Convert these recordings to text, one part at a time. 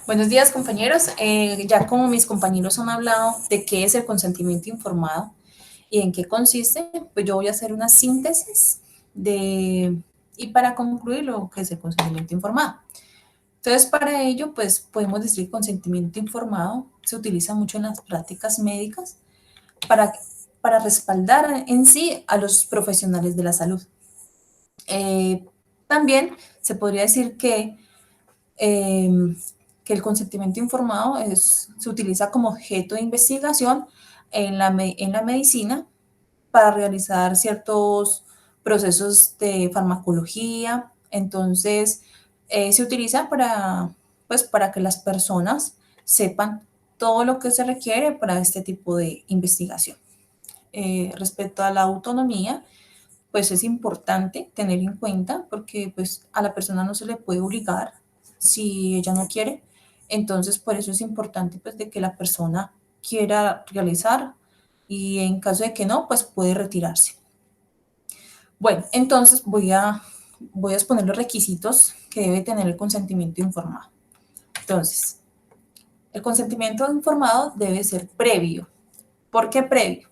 Buenos días, compañeros. Ya como mis compañeros han hablado de qué es el consentimiento informado y en qué consiste, pues yo voy a hacer una síntesis y para concluir lo que es el consentimiento informado. Entonces, para ello, pues podemos decir que el consentimiento informado se utiliza mucho en las prácticas médicas para, para respaldar en sí a los profesionales de la salud. Eh, También se podría decir eh, que el consentimiento informado se utiliza como objeto de investigación en la medicina para realizar ciertos procesos de farmacología. Entonces, se utiliza para que las personas sepan todo lo que se requiere para este tipo de investigación. Respecto a la autonomía, pues es importante tener en cuenta porque pues a la persona no se le puede obligar si ella no quiere. Entonces, por eso es importante pues de que la persona quiera realizar y en caso de que no, pues puede retirarse. Bueno, entonces voy a exponer los requisitos que debe tener el consentimiento informado. Entonces, el consentimiento informado debe ser previo. ¿Por qué previo?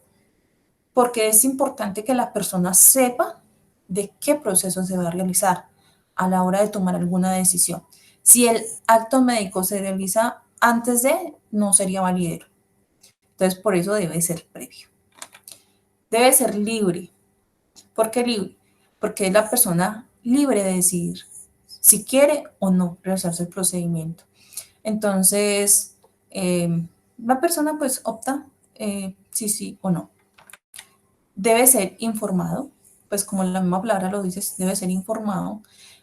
Porque es importante que la persona sepa de qué proceso se va a realizar a la hora de tomar alguna decisión. Si el acto médico se realiza antes de, no sería validero. Entonces, por eso debe ser previo. Debe ser libre. ¿Por qué libre? Porque es la persona libre de decidir si quiere o no realizarse el procedimiento. Entonces, la persona pues opta si sí o no. Debe ser informado, pues como la misma palabra lo dice, debe ser informado,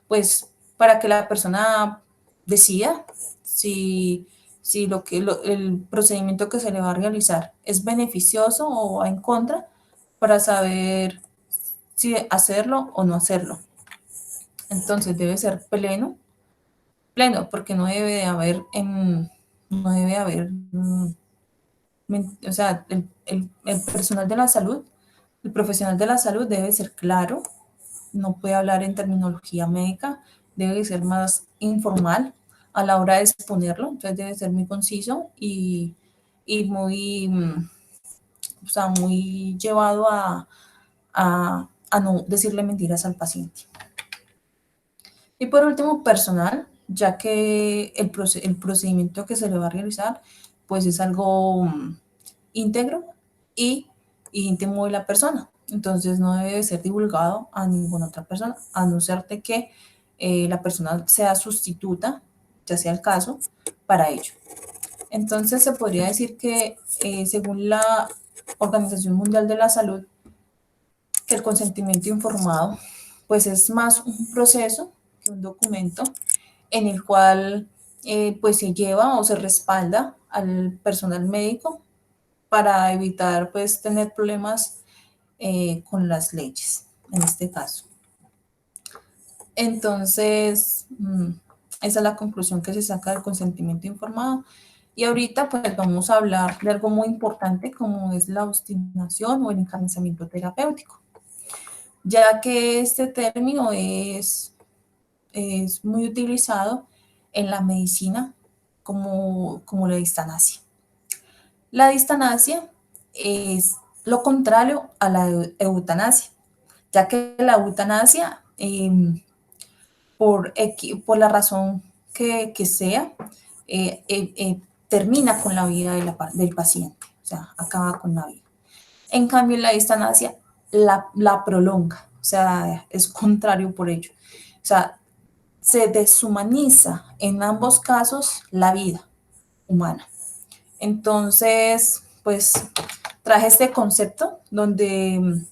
pues para que la persona decida si el procedimiento que se le va a realizar es beneficioso o va en contra, para saber si hacerlo o no hacerlo. Entonces debe ser pleno, porque no debe de haber, no debe haber, o sea, el personal de la salud, el profesional de la salud debe ser claro, no puede hablar en terminología médica, debe ser más informal a la hora de exponerlo, entonces debe ser muy conciso y muy, o sea, muy llevado a no decirle mentiras al paciente. Y por último, personal, ya que el procedimiento que se le va a realizar, pues es algo íntegro y, y íntimo de la persona. Entonces no debe ser divulgado a ninguna otra persona, a no ser de que la persona sea sustituta, ya sea el caso, para ello. Entonces se podría decir que según la Organización Mundial de la Salud, que el consentimiento informado pues es más un proceso que un documento en el cual pues se lleva o se respalda al personal médico para evitar pues tener problemas con las leyes en este caso. Entonces, esa es la conclusión que se saca del consentimiento informado. Y ahorita pues vamos a hablar de algo muy importante como es la obstinación o el encarnizamiento terapéutico, ya que este término es muy utilizado en la medicina como la distanasia. La distanasia es lo contrario a la eutanasia, ya que la eutanasia, por la razón que sea, termina con la vida del paciente, o sea, acaba con la vida. En cambio, la distanasia la prolonga, o sea, es contrario por ello. O sea, se deshumaniza en ambos casos la vida humana. Entonces, pues traje este concepto donde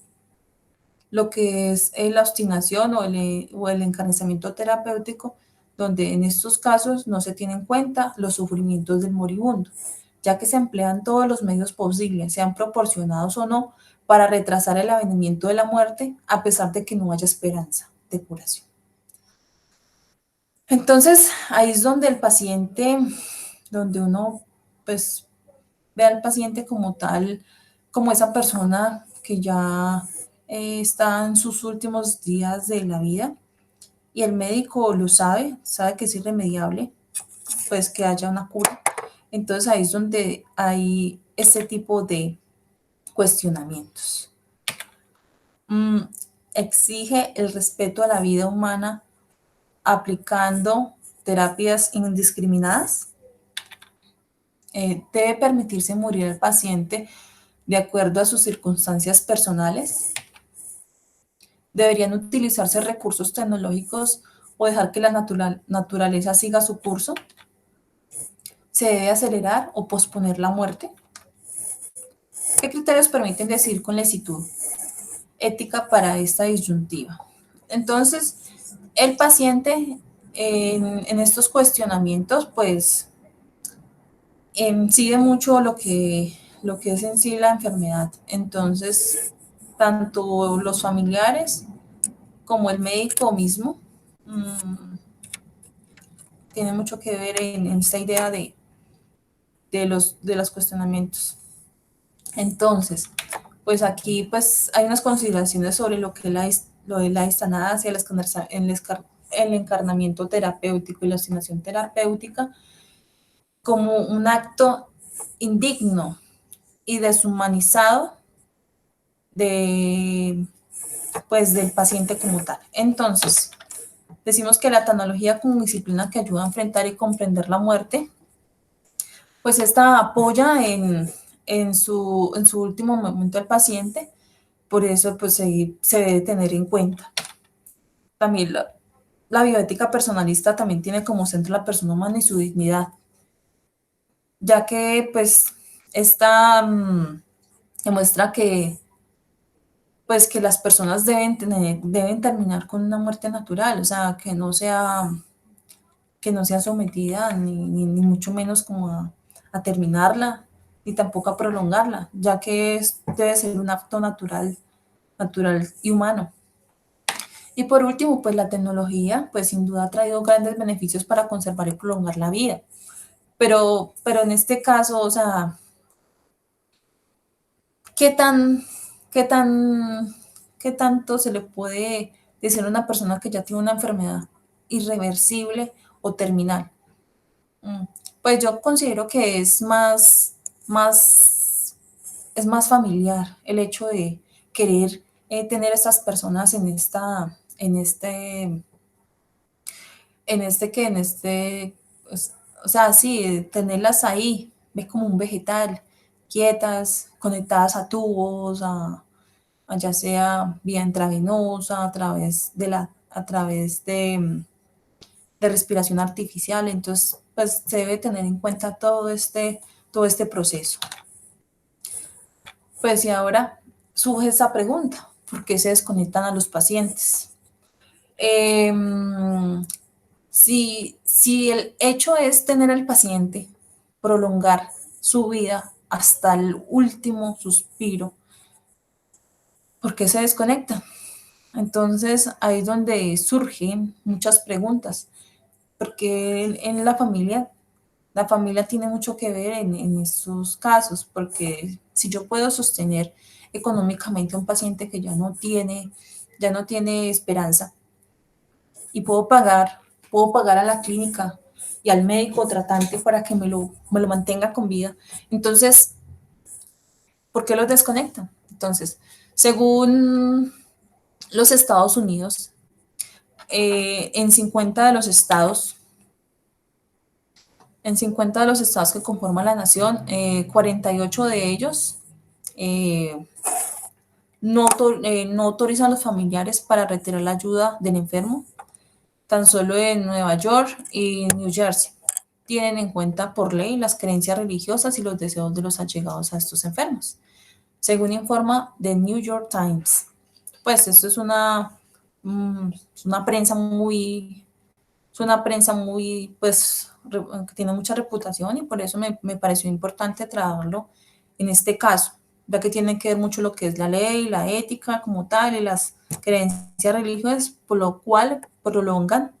lo que es la obstinación o el encarnizamiento terapéutico, donde en estos casos no se tienen en cuenta los sufrimientos del moribundo, ya que se emplean todos los medios posibles, sean proporcionados o no, para retrasar el avenimiento de la muerte, a pesar de que no haya esperanza de curación. Entonces, ahí es donde el paciente, donde uno, pues, ve al paciente como tal, como esa persona que ya está en sus últimos días de la vida y el médico lo sabe, sabe que es irremediable pues que haya una cura. Entonces ahí es donde hay este tipo de cuestionamientos. Mm, Exige el respeto a la vida humana aplicando terapias indiscriminadas. Debe permitirse morir al paciente de acuerdo a sus circunstancias personales. Deberían utilizarse recursos tecnológicos o dejar que la naturaleza siga su curso. Se debe acelerar o posponer la muerte. ¿Qué criterios permiten decidir con licitud ética para esta disyuntiva? Entonces, el paciente en estos cuestionamientos, pues, sigue mucho lo que es en sí la enfermedad. Entonces, tanto los familiares como el médico mismo mmm, tiene mucho que ver en esta idea de los cuestionamientos. Entonces, pues aquí pues hay unas consideraciones sobre lo que lo de la eutanasia, el encarnamiento terapéutico y la asignación terapéutica como un acto indigno y deshumanizado de, pues, del paciente como tal. Entonces, decimos que la tecnología como disciplina que ayuda a enfrentar y comprender la muerte, pues esta apoya en su último momento al paciente, por eso pues se debe tener en cuenta. También la bioética personalista también tiene como centro la persona humana y su dignidad, ya que pues esta demuestra que pues que las personas deben terminar con una muerte natural, o sea, que no sea sometida ni mucho menos como a terminarla, ni tampoco a prolongarla, ya que debe ser un acto natural y humano. Y por último, pues la tecnología, pues sin duda ha traído grandes beneficios para conservar y prolongar la vida. Pero en este caso, o sea, ¿qué tan, qué tan, qué tanto se le puede decir a una persona que ya tiene una enfermedad irreversible o terminal? Mm, Pues yo considero que más, es más familiar el hecho de querer tener a estas personas en este, pues, o sea, sí, tenerlas ahí, ves como un vegetal, quietas, conectadas a tubos, a ya sea vía intravenosa, a través de respiración artificial. Entonces, pues se debe tener en cuenta todo este proceso. Pues y ahora surge esa pregunta, ¿por qué se desconectan a los pacientes? Eh, si el hecho es tener al paciente, prolongar su vida hasta el último suspiro, ¿por qué se desconecta? Entonces ahí es donde surgen muchas preguntas, porque en la familia tiene mucho que ver en estos casos, porque si yo puedo sostener económicamente a un paciente que ya no tiene esperanza, y puedo pagar a la clínica y al médico tratante para que me lo mantenga con vida. Entonces, ¿por qué los desconectan? Entonces, según los Estados Unidos, en 50 de los estados, en 50 de los estados que conforman la nación, 48 de ellos eh, no autorizan a los familiares para retirar la ayuda del enfermo. Tan solo en Nueva York y New Jersey tienen en cuenta por ley las creencias religiosas y los deseos de los allegados a estos enfermos, según informa The New York Times. Pues esto es una prensa muy, pues, que tiene mucha reputación y por eso me pareció importante tratarlo en este caso, ya que tiene que ver mucho lo que es la ley, la ética como tal y las creencias religiosas, por lo cual prolongan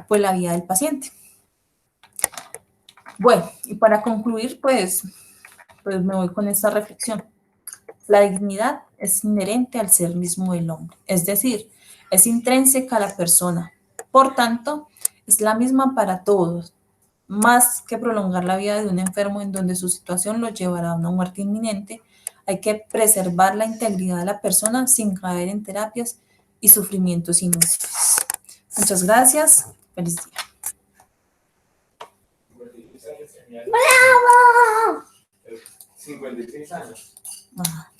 pues la vida del paciente. Bueno, y para concluir, pues me voy con esta reflexión. La dignidad es inherente al ser mismo del hombre, es decir, es intrínseca a la persona. Por tanto, es la misma para todos, más que prolongar la vida de un enfermo en donde su situación lo llevará a una muerte inminente, hay que preservar la integridad de la persona sin caer en terapias y sufrimientos inútiles. Muchas gracias. Feliz día. ¡Bravo! 56 años. Ah.